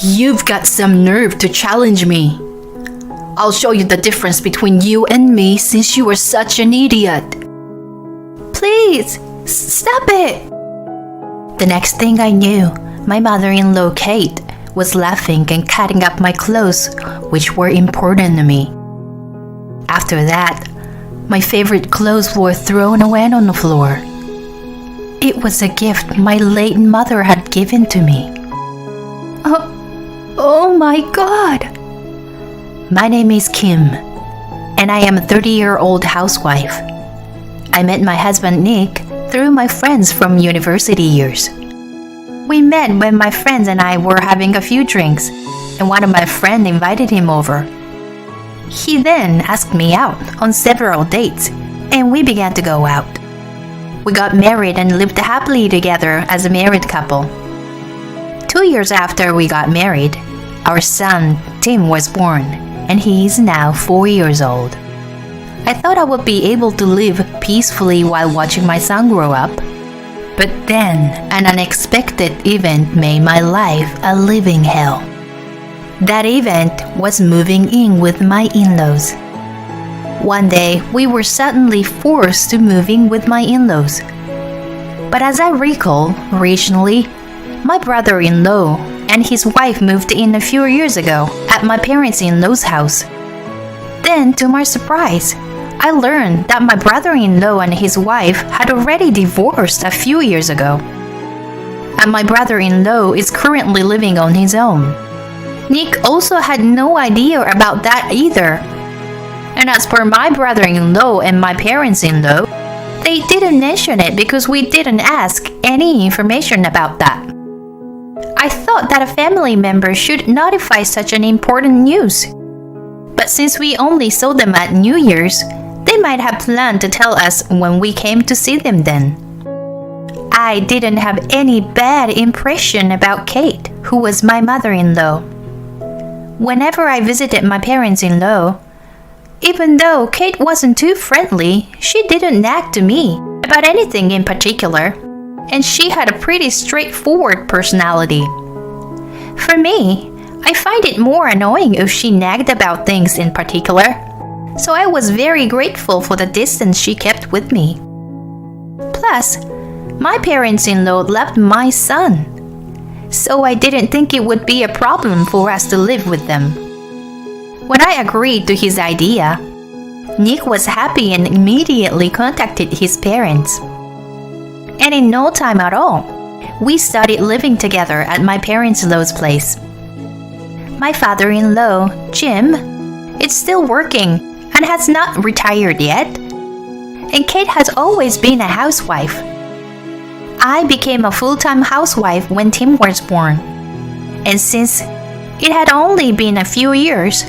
You've got some nerve to challenge me. I'll show you the difference between you and me since you are such an idiot. Please, stop it. The next thing I knew, my mother-in-law Kate was laughing and cutting up my clothes, which were important to me. After that, my favorite clothes were thrown away on the floor. It was a gift my late mother had given to me. Oh my God. My name is Kim, and I am a 30-year-old housewife. I met my husband Nick through my friends from university years. We met when my friends and I were having a few drinks, and one of my friends invited him over. He then asked me out on several dates, and we began to go out. We got married and lived happily together as a married couple. 2 years after we got married, our son Tim was born, and he is now 4 years old. I thought I would be able to live peacefully while watching my son grow up. But then, an unexpected event made my life a living hell. That event was moving in with my in-laws. One day, we were suddenly forced to move in with my in-laws. But as I recall, originally, my brother-in-law and his wife moved in a few years ago at my parents-in-law's house. Then, to my surprise, I learned that my brother-in-law and his wife had already divorced a few years ago. And my brother-in-law is currently living on his own. Nick also had no idea about that either. And as per my brother-in-law and my parents-in-law, they didn't mention it because we didn't ask any information about that. I thought that a family member should notify such an important news. But since we only saw them at New Year's, they might have planned to tell us when we came to see them then. I didn't have any bad impression about Kate, who was my mother-in-law. Whenever I visited my parents-in-law, even though Kate wasn't too friendly, she didn't nag to me about anything in particular, and she had a pretty straightforward personality. For me, I find it more annoying if she nagged about things in particular, so I was very grateful for the distance she kept with me. Plus, my parents-in-law loved my son, so I didn't think it would be a problem for us to live with them. When I agreed to his idea, Nick was happy and immediately contacted his parents. And in no time at all, we started living together at my parents-in-law's place. My father-in-law, Jim, is still working and has not retired yet. And Kate has always been a housewife. I became a full-time housewife when Tim was born. And since it had only been a few years,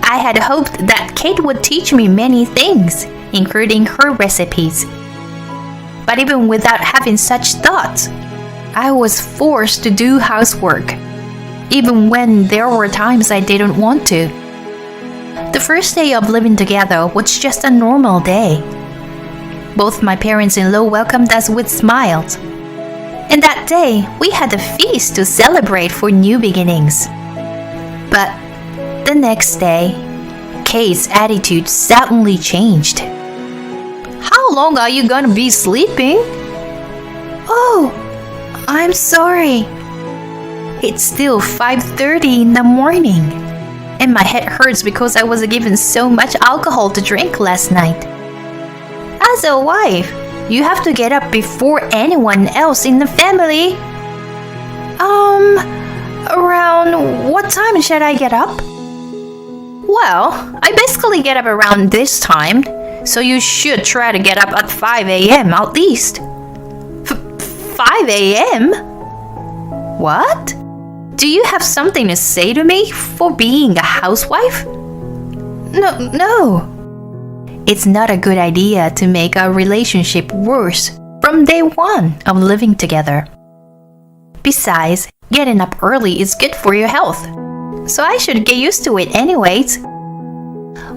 I had hoped that Kate would teach me many things, including her recipes. But even without having such thoughts, I was forced to do housework, even when there were times I didn't want to. The first day of living together was just a normal day. Both my parents-in-law welcomed us with smiles. And that day, we had a feast to celebrate for new beginnings. But the next day, Kate's attitude suddenly changed. How long are you gonna be sleeping? Oh, I'm sorry. It's still 5:30 in the morning, and my head hurts because I was given so much alcohol to drink last night. As a wife, you have to get up before anyone else in the family. Around what time should I get up? Well, I basically get up around this time, so you should try to get up at 5 a.m. at least. 5 a.m.? What? Do you have something to say to me for being a housewife? No. It's not a good idea to make our relationship worse from day one of living together. Besides, getting up early is good for your health, so I should get used to it anyways.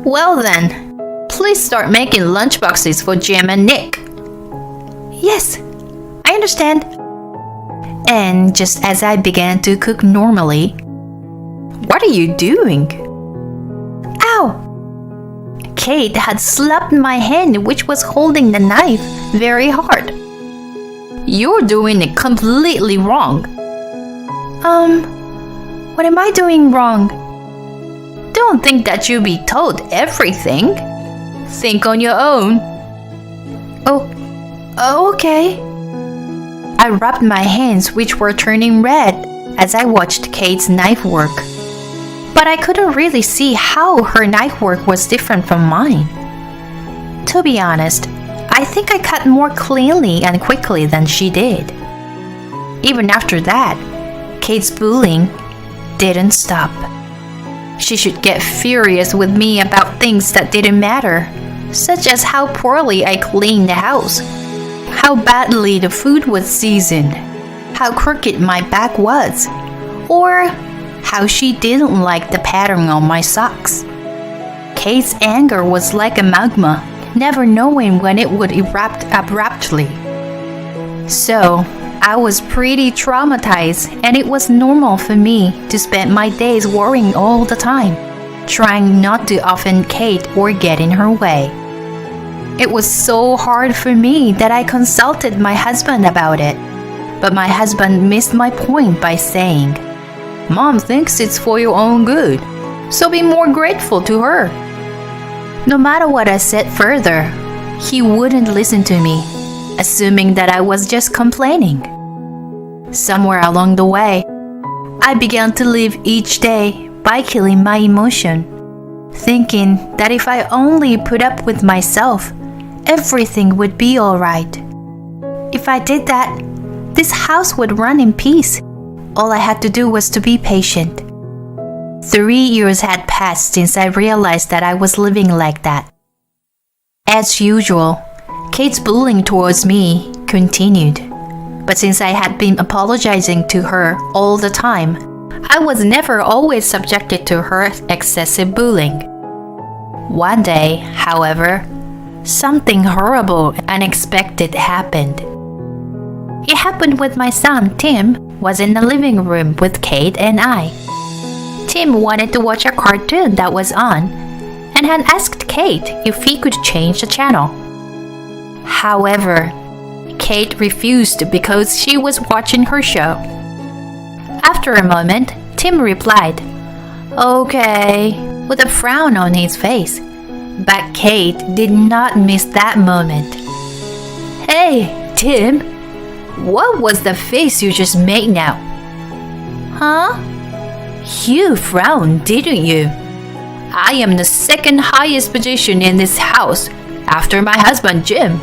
Well then, please start making lunchboxes for Jim and Nick. Yes, I understand. And just as I began to cook normally, What are you doing? Ow! Kate had slapped my hand, which was holding the knife, very hard. You're doing it completely wrong. What am I doing wrong? Don't think that you'll be told everything. Think on your own. Oh, okay. I rubbed my hands, which were turning red, as I watched Kate's knife work. But I couldn't really see how her knife work was different from mine. To be honest, I think I cut more cleanly and quickly than she did. Even after that, Kate's bullying didn't stop. She should get furious with me about things that didn't matter, such as how poorly I cleaned the house, how badly the food was seasoned, how crooked my back was, or how she didn't like the pattern on my socks. Kate's anger was like a magma, never knowing when it would erupt abruptly. So, I was pretty traumatized, and it was normal for me to spend my days worrying all the time, trying not to offend Kate or get in her way. It was so hard for me that I consulted my husband about it, but my husband missed my point by saying, "Mom thinks it's for your own good, so be more grateful to her." No matter what I said further, he wouldn't listen to me, assuming that I was just complaining. Somewhere along the way, I began to live each day by killing my emotion, thinking that if I only put up with myself, everything would be alright. If I did that, this house would run in peace. All I had to do was to be patient. 3 years had passed since I realized that I was living like that. As usual, Kate's bullying towards me continued. But since I had been apologizing to her all the time, I was never always subjected to her excessive bullying. One day, however, something horrible and unexpected happened. It happened with my son, Tim, was in the living room with Kate and I. Tim wanted to watch a cartoon that was on and had asked Kate if he could change the channel. However, Kate refused because she was watching her show. After a moment, Tim replied, "Okay," with a frown on his face. But Kate did not miss that moment. "Hey, Tim, what was the face you just made now?" "Huh? You frowned, didn't you? I am the second highest position in this house after my husband Jim.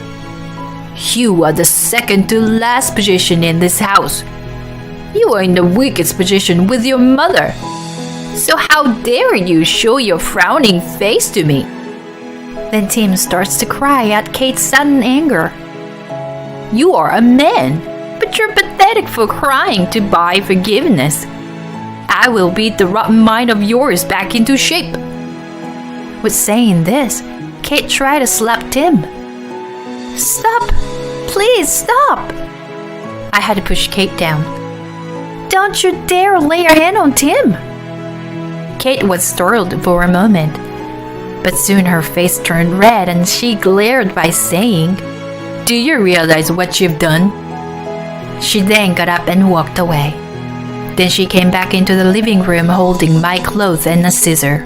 You are the second to last position in this house. You are in the weakest position with your mother. So how dare you show your frowning face to me?" Then Tim starts to cry at Kate's sudden anger. "You are a man, but you're pathetic for crying to buy forgiveness. I will beat the rotten mind of yours back into shape." With saying this, Kate tried to slap Tim. "Stop! Please stop!" I had to push Kate down. "Don't you dare lay your hand on Tim!" Kate was startled for a moment, but soon her face turned red and she glared by saying, "Do you realize what you've done?" She then got up and walked away. Then she came back into the living room holding my clothes and a scissor.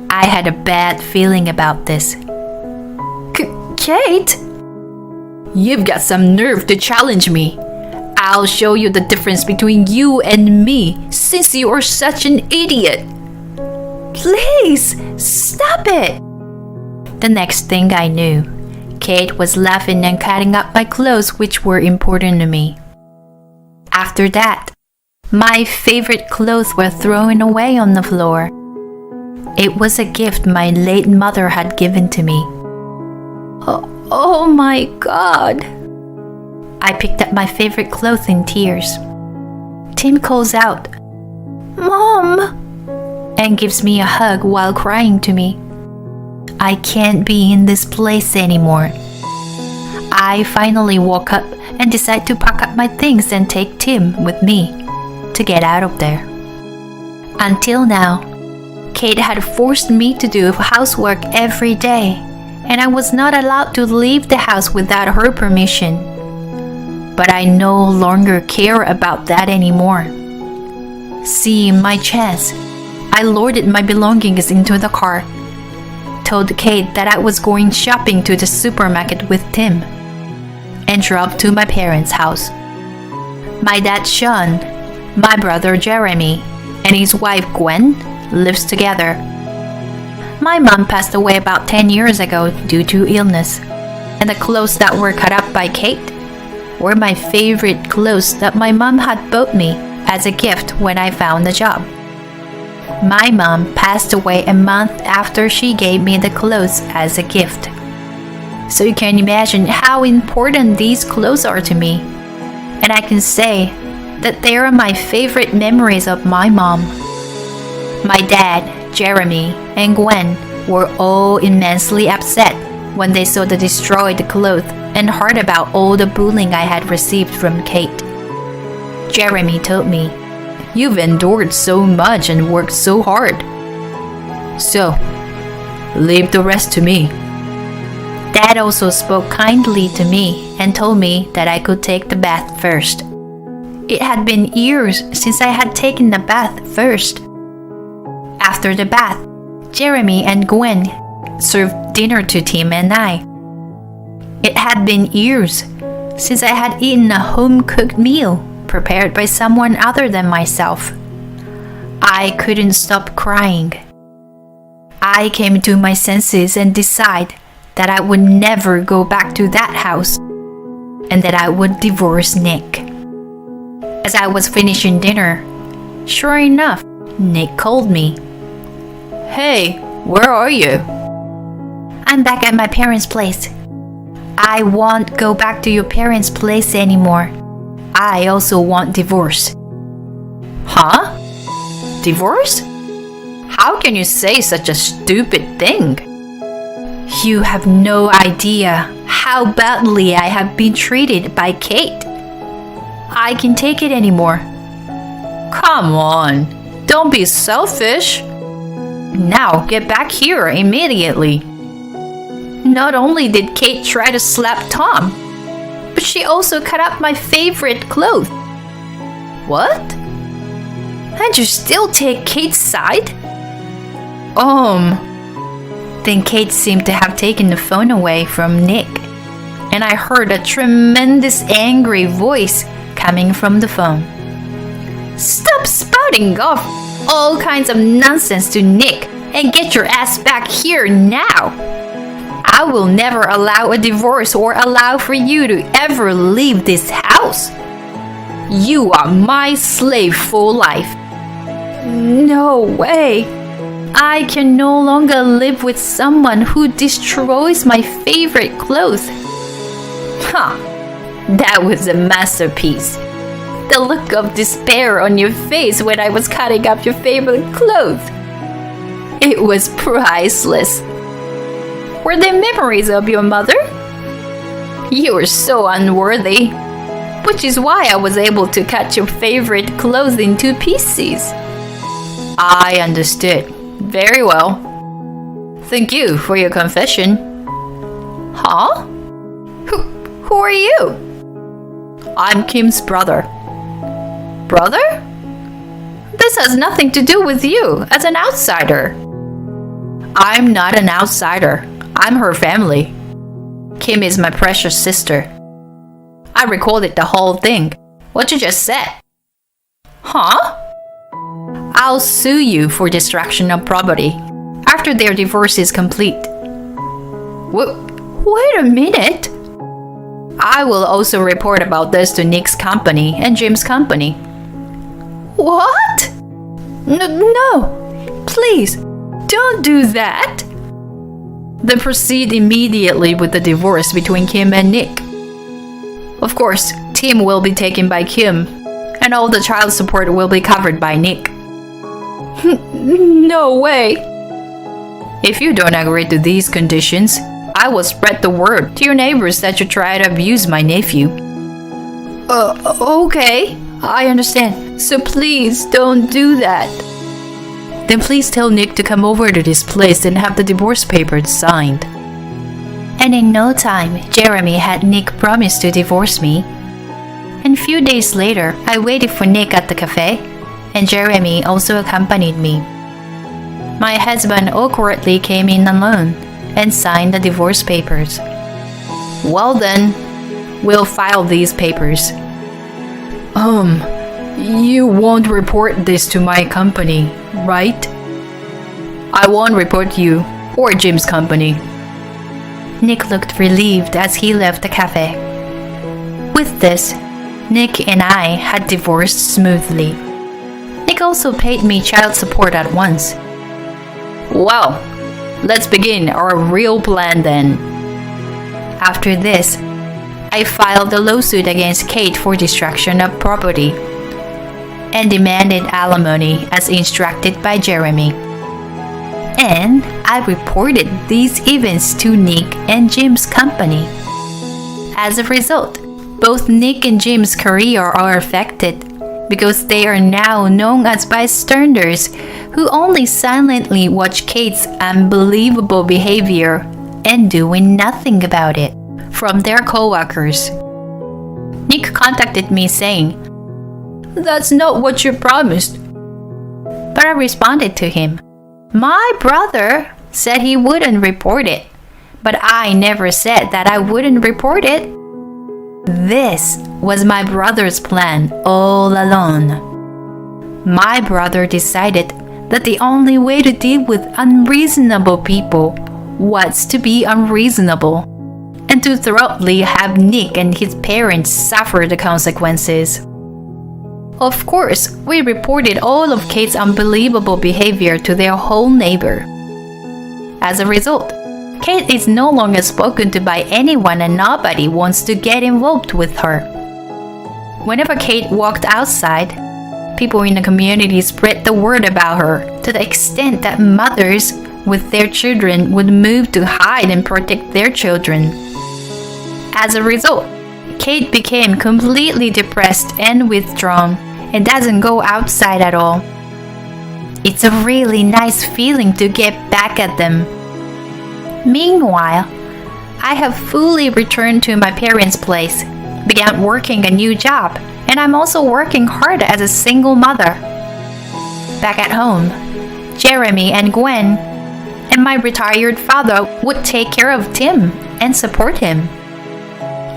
I had a bad feeling about this. Kate? You've got some nerve to challenge me. I'll show you the difference between you and me since you are such an idiot. Please, stop it. The next thing I knew, Kate was laughing and cutting up my clothes, which were important to me. After that, my favorite clothes were thrown away on the floor. It was a gift my late mother had given to me. Oh my God. I picked up my favorite clothes in tears. Tim calls out, "Mom!" and gives me a hug while crying to me. I can't be in this place anymore. I finally woke up and decided to pack up my things and take Tim with me to get out of there. Until now, Kate had forced me to do housework every day, and I was not allowed to leave the house without her permission. But I no longer care about that anymore. Seeing my chance, I loaded my belongings into the car, told Kate that I was going shopping to the supermarket with Tim, and drove to my parents' house. My dad Sean, my brother Jeremy, and his wife Gwen lives together. My mom passed away about 10 years ago due to illness, and the clothes that were cut up by Kate were my favorite clothes that my mom had bought me as a gift when I found a job. My mom passed away a month after she gave me the clothes as a gift. So you can imagine how important these clothes are to me. And I can say that they are my favorite memories of my mom. My dad, Jeremy, and Gwen were all immensely upset when they saw the destroyed clothes and heard about all the bullying I had received from Kate. Jeremy told me, "You've endured so much and worked so hard. So, leave the rest to me." Dad also spoke kindly to me and told me that I could take the bath first. It had been years since I had taken the bath first. After the bath, Jeremy and Gwen served dinner to Tim and I. It had been years since I had eaten a home-cooked meal prepared by someone other than myself. I couldn't stop crying. I came to my senses and decided that I would never go back to that house and that I would divorce Nick. As I was finishing dinner, sure enough, Nick called me. "Hey, where are you?" "I'm back at my parents' place." "I won't go back to your parents' place anymore. I also want divorce." "Huh? Divorce? How can you say such a stupid thing?" "You have no idea how badly I have been treated by Kate. I can't take it anymore." "Come on, don't be selfish. Now get back here immediately." Not only did Kate try to slap Tom, but she also cut up my favorite clothes. "What? And you still take Kate's side?" Then Kate seemed to have taken the phone away from Nick, and I heard a tremendous angry voice coming from the phone. "Stop spouting off all kinds of nonsense to Nick and get your ass back here now. I will never allow a divorce or allow for you to ever leave this house. You are my slave for life." "No way. I can no longer live with someone who destroys my favorite clothes." Huh, that was a masterpiece. The look of despair on your face when I was cutting up your favorite clothes. It was priceless. Were they memories of your mother? You were so unworthy, which is why I was able to cut your favorite clothes into pieces. I understood. Very well. Thank you for your confession. Huh? Who are you? I'm Kim's brother. Brother? This has nothing to do with you as an outsider. I'm not an outsider. I'm her family. Kim is my precious sister. I recorded the whole thing. What you just said. Huh? I'll sue you for destruction of property after their divorce is complete. Wait a minute. I will also report about this to Nick's company and Jim's company. What? No, please, don't do that. Then proceed immediately with the divorce between Kim and Nick. Of course, Tim will be taken by Kim, and all the child support will be covered by Nick. No way. If you don't agree to these conditions, I will spread the word to your neighbors that you try to abuse my nephew. Okay, I understand. So please don't do that. Then please tell Nick to come over to this place and have the divorce papers signed. And in no time, Jeremy had Nick promise to divorce me. And a few days later, I waited for Nick at the cafe, and Jeremy also accompanied me. My husband awkwardly came in alone and signed the divorce papers. Well then, we'll file these papers. You won't report this to my company, right? I won't report you or Jim's company. Nick looked relieved as he left the cafe. With this, Nick and I had divorced smoothly. Nick also paid me child support at once. Well, let's begin our real plan then. After this, I filed a lawsuit against Kate for destruction of property and demanded alimony as instructed by Jeremy. And I reported these events to Nick and Jim's company. As a result, both Nick and Jim's career are affected because they are now known as bystanders who only silently watch Kate's unbelievable behavior and doing nothing about it from their co-workers. Nick contacted me saying, "That's not what you promised." But I responded to him, "My brother said he wouldn't report it, but I never said that I wouldn't report it." This was my brother's plan all along. My brother decided that the only way to deal with unreasonable people was to be unreasonable and to thoroughly have Nick and his parents suffer the consequences. Of course, we reported all of Kate's unbelievable behavior to their whole neighbor. As a result, Kate is no longer spoken to by anyone and nobody wants to get involved with her. Whenever Kate walked outside, people in the community spread the word about her to the extent that mothers with their children would move to hide and protect their children. As a result, Kate became completely depressed and withdrawn and doesn't go outside at all. It's a really nice feeling to get back at them. Meanwhile, I have fully returned to my parents' place, began working a new job, and I'm also working hard as a single mother. Back at home, Jeremy and Gwen and my retired father would take care of Tim and support him.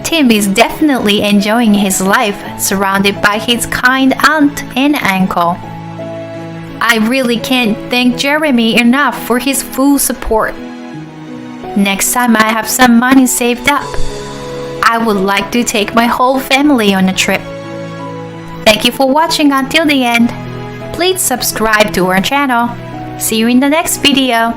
Tim is definitely enjoying his life surrounded by his kind aunt and uncle. I really can't thank Jeremy enough for his full support. Next time I have some money saved up, I would like to take my whole family on a trip. Thank you for watching until the end. Please subscribe to our channel. See you in the next video.